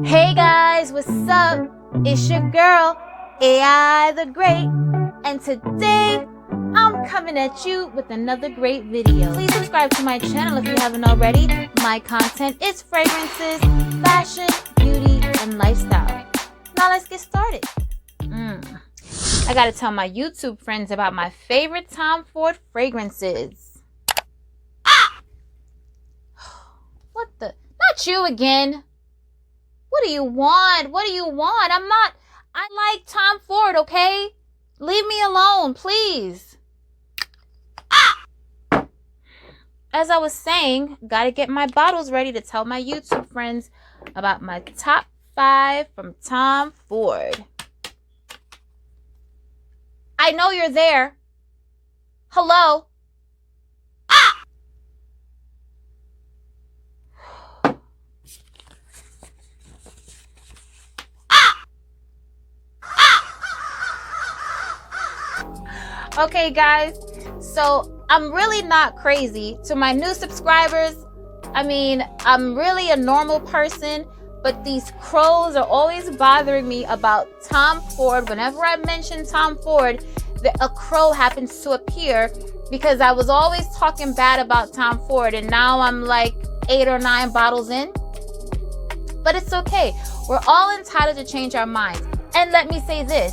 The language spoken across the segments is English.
Hey guys, what's up? It's your girl, AI the Great, and today I'm coming at you with another great video. Please subscribe to my channel if you haven't already. My content is fragrances, fashion, beauty, and lifestyle. Now let's get started. I gotta tell my YouTube friends about my favorite Tom Ford fragrances. What the? Not you again. What do you want? What do you want? I like Tom Ford, okay? Leave me alone, please. As I was saying, gotta get my bottles ready to tell my YouTube friends about my top 5 from Tom Ford. I know you're there. Hello? Okay, guys, so I'm really not crazy. To my new subscribers, I mean, I'm really a normal person, but these crows are always bothering me about Tom Ford. Whenever I mention Tom Ford, a crow happens to appear because I was always talking bad about Tom Ford, and now I'm like 8 or 9 bottles in. But it's okay. We're all entitled to change our minds. And let me say this.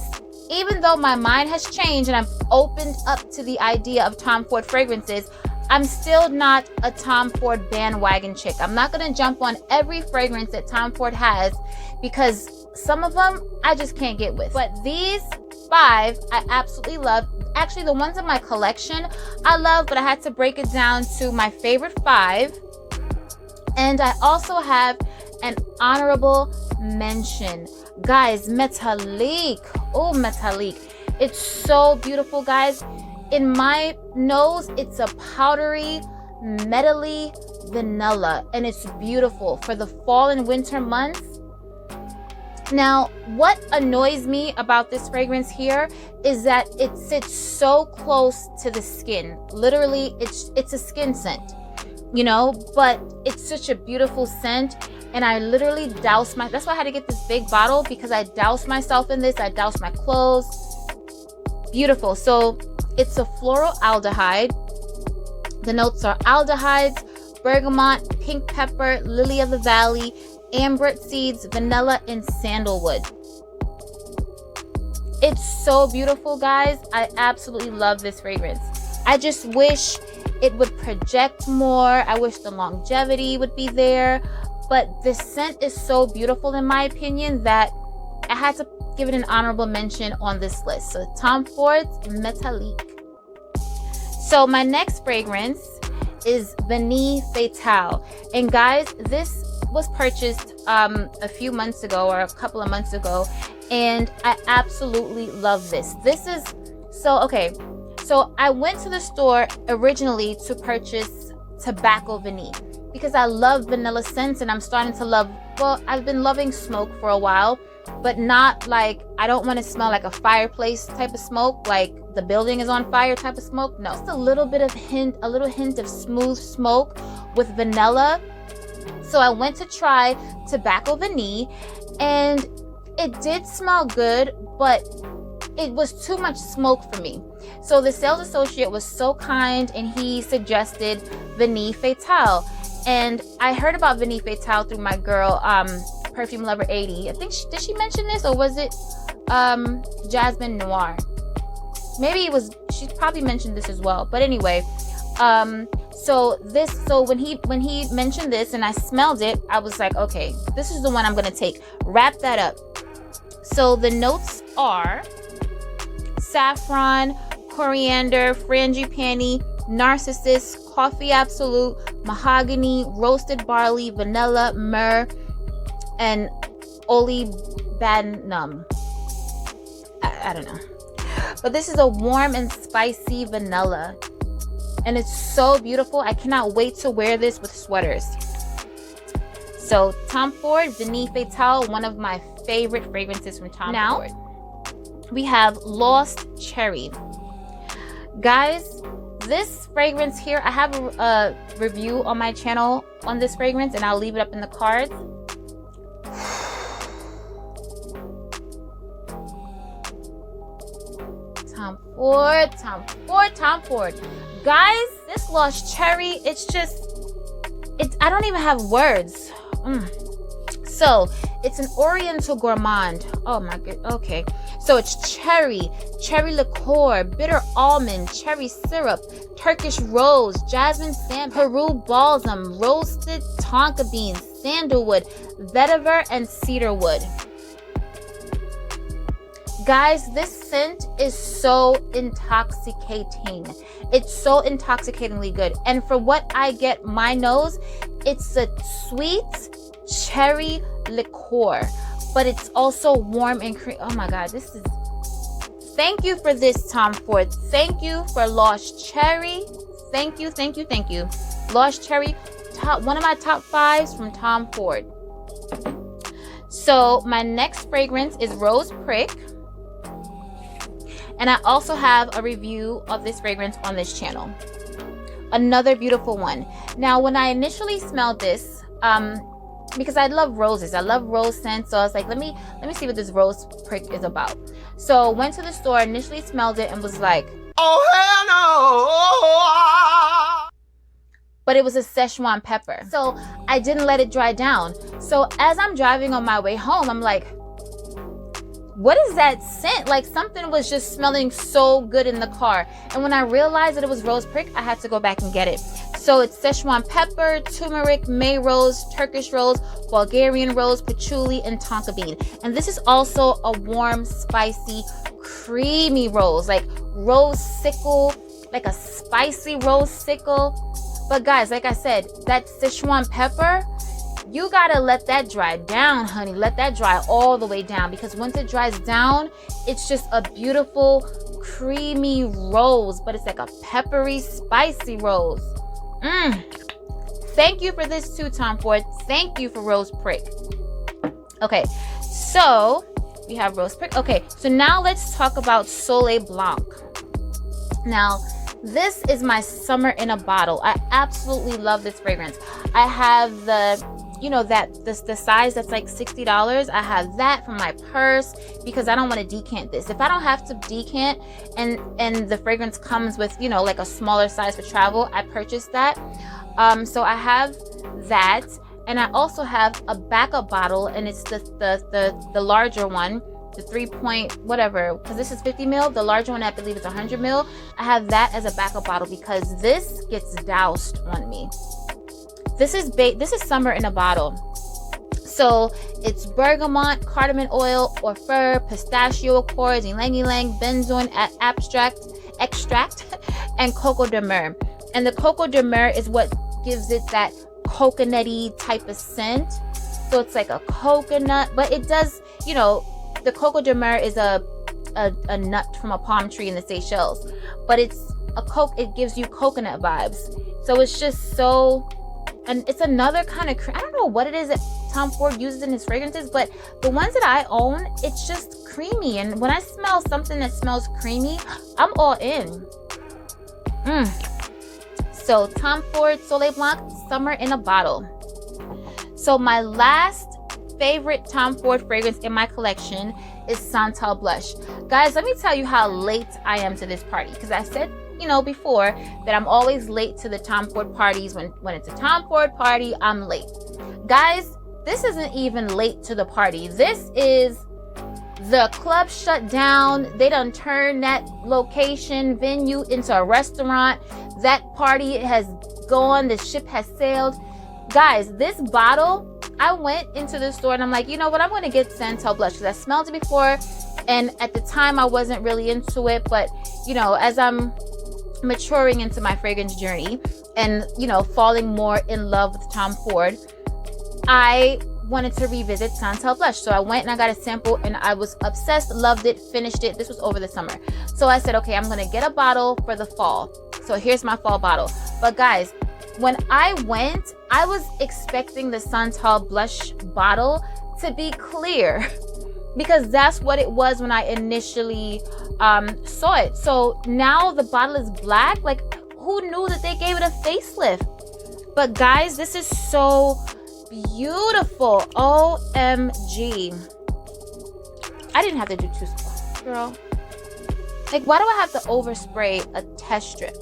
Even though my mind has changed and I've opened up to the idea of Tom Ford fragrances, I'm still not a Tom Ford bandwagon chick. I'm not going to jump on every fragrance that Tom Ford has because some of them I just can't get with. But these 5 I absolutely love. Actually, the ones in my collection I love, but I had to break it down to my favorite 5. And I also have an honorable mention. Guys, Metallique. Oh, Metallique. It's so beautiful, guys. In my nose, it's a powdery, metally vanilla, and it's beautiful for the fall and winter months. Now, what annoys me about this fragrance here is that it sits so close to the skin. Literally, it's a skin scent, you know, but it's such a beautiful scent. And I literally doused that's why I had to get this big bottle, because I doused myself in this. I doused my clothes. Beautiful. So it's a floral aldehyde. The notes are aldehydes, bergamot, pink pepper, lily of the valley, amberette seeds, vanilla, and sandalwood. It's so beautiful, guys. I absolutely love this fragrance. I just wish it would project more. I wish the longevity would be there. But the scent is so beautiful, in my opinion, that I had to give it an honorable mention on this list. So Tom Ford's Metallique. So my next fragrance is Knee Fatale. And guys, this was purchased a few months ago, or a couple of months ago, and I absolutely love this. This is okay. So I went to the store originally to purchase tobacco vanille, because I love vanilla scents, and I'm starting to love, well, I've been loving smoke for a while, but not like, I don't want to smell like a fireplace type of smoke, like the building is on fire type of smoke. No, just a little hint of smooth smoke with vanilla. So I went to try tobacco vanille, and it did smell good, but it was too much smoke for me. So the sales associate was so kind, and he suggested Knee Fatale. And I heard about Knee Fatale through my girl, Perfume Lover 80. I think, did she mention this, or was it Jasmine Noir? Maybe it was, she probably mentioned this as well. But anyway, so when he mentioned this and I smelled it, I was like, okay, this is the one I'm gonna take. Wrap that up. So the notes are saffron, coriander, frangipani, narcissus, coffee absolute, mahogany, roasted barley, vanilla, myrrh, and olibanum. I don't know. But this is a warm and spicy vanilla. And it's so beautiful. I cannot wait to wear this with sweaters. So Tom Ford, Knee Fatale, one of my favorite fragrances from Tom Ford. We have Lost Cherry. Guys, this fragrance here, I have a review on my channel on this fragrance, and I'll leave it up in the cards. Tom Ford. Guys, this Lost Cherry, I don't even have words. So it's an Oriental Gourmand. Oh my god. Okay, so it's cherry liqueur, bitter almond, cherry syrup, Turkish rose, jasmine sand, Peru balsam, roasted tonka beans, sandalwood, vetiver, and cedarwood. Guys, this scent is so intoxicating. It's so intoxicatingly good. And for what I get my nose, it's a sweet cherry liqueur, but it's also warm and creamy. Oh my god, this is... Thank you for this, Tom Ford. Thank you for Lost Cherry. Thank you. Lost Cherry, one of my top 5s from Tom Ford. So my next fragrance is Rose Prick. And I also have a review of this fragrance on this channel. Another beautiful one. Now, when I initially smelled this, because I love roses, I love rose scents, so I was like, let me see what this Rose Prick is about. So went to the store, initially smelled it, and was like, oh hell no! But it was a Szechuan pepper, so I didn't let it dry down. So as I'm driving on my way home, I'm like, what is that scent? Like, something was just smelling so good in the car. And when I realized that it was Rose Prick, I had to go back and get it. So it's Szechuan pepper, turmeric, May rose, Turkish rose, Bulgarian rose, patchouli, and tonka bean. And this is also a warm, spicy, creamy rose, like rose sickle, like a spicy rose sickle. But guys, like I said, that Szechuan pepper, you gotta let that dry down, honey. Let that dry all the way down, because once it dries down, it's just a beautiful, creamy rose, but it's like a peppery, spicy rose. Thank you for this too, Tom Ford. Thank you for Rose Prick. Okay, so we have Rose Prick. Okay, so now let's talk about Soleil Blanc. Now, this is my summer in a bottle. I absolutely love this fragrance. I have the, you know, the size that's like $60. I have that for my purse because I don't want to decant this. If I don't have to decant and the fragrance comes with, you know, like a smaller size for travel, I purchased that. So I have that, and I also have a backup bottle, and it's the larger one, the 3 point whatever, because this is 50 ml. The larger one, I believe, is 100 ml. I have that as a backup bottle because this gets doused on me. This is summer in a bottle. So it's bergamot, cardamom oil, ORPUR, pistachio accords, YLANG, benzoin extract, and coco de mer. And the coco de mer is what gives it that coconutty type of scent. So it's like a coconut, but it does, you know, the coco de mer is a nut from a palm tree in the Seychelles, but it gives you coconut vibes. So it's just so... And it's another kind of, I don't know what it is that Tom Ford uses in his fragrances, but the ones that I own, it's just creamy. And when I smell something that smells creamy, I'm all in. So Tom Ford Soleil Blanc, summer in a bottle. So my last favorite Tom Ford fragrance in my collection is Santal Blush. Guys, let me tell you how late I am to this party, because I said, you know, before that I'm always late to the Tom Ford parties. When it's a Tom Ford party, I'm late. Guys, this isn't even late to the party. This is the club shut down. They done turned that location, venue into a restaurant. That party has gone. The ship has sailed. Guys, this bottle, I went into the store and I'm like, you know what? I'm going to get Santal Blush because I smelled it before. And at the time, I wasn't really into it. But, you know, as I'm maturing into my fragrance journey and, you know, falling more in love with Tom Ford, I wanted to revisit Santal Blush. So I went and I got a sample and I was obsessed, loved it, finished it. This was over the summer. So I said, okay, I'm going to get a bottle for the fall. So here's my fall bottle. But guys, when I went, I was expecting the Santal Blush bottle to be clear because that's what it was when I initially saw it. So now the bottle is black. Like, who knew that they gave it a facelift? But guys, this is so beautiful. OMG. I didn't have to do two spots, girl. Like, why do I have to overspray a test strip?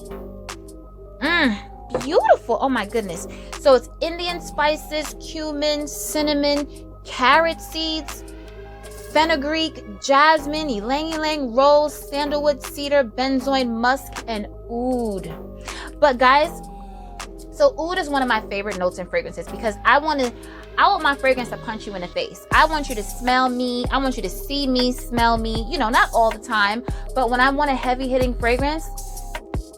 Beautiful. Oh my goodness. So it's Indian spices, cumin, cinnamon, carrot seeds, fenugreek, jasmine, ylang-ylang, rose, sandalwood, cedar, benzoin, musk, and oud. But guys, so oud is one of my favorite notes in fragrances because I want my fragrance to punch you in the face. I want you to smell me. I want you to see me, smell me. You know, not all the time, but when I want a heavy hitting fragrance,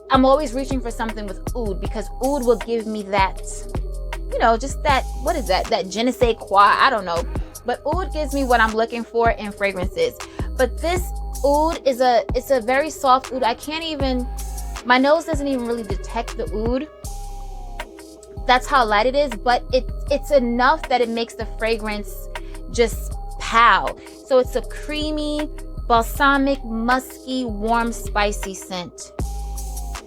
I'm always reaching for something with oud because oud will give me that, you know, just that, what is that? That je ne sais quoi, I don't know. But oud gives me what I'm looking for in fragrances. But this oud it's a very soft oud. I can't even, my nose doesn't even really detect the oud. That's how light it is, but it's enough that it makes the fragrance just pow. So it's a creamy, balsamic, musky, warm, spicy scent.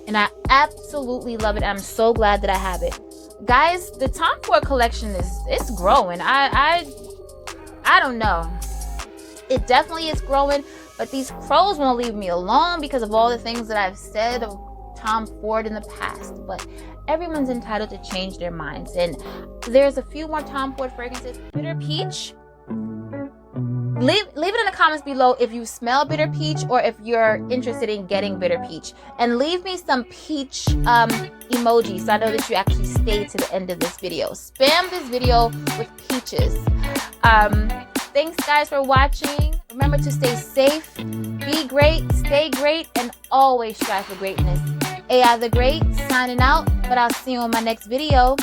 And I absolutely love it. I'm so glad that I have it. Guys, the Tom Ford collection it's growing. I don't know. It definitely is growing, but these crows won't leave me alone because of all the things that I've said of Tom Ford in the past. But everyone's entitled to change their minds. And there's a few more Tom Ford fragrances. Bitter peach. Leave it in the comments below if you smell bitter peach or if you're interested in getting bitter peach. And leave me some peach emojis so I know that you actually stayed to the end of this video. Spam this video with peaches. Thanks guys for watching. Remember to stay safe, be great, stay great, and always strive for greatness. AI the Great signing out, but I'll see you on my next video.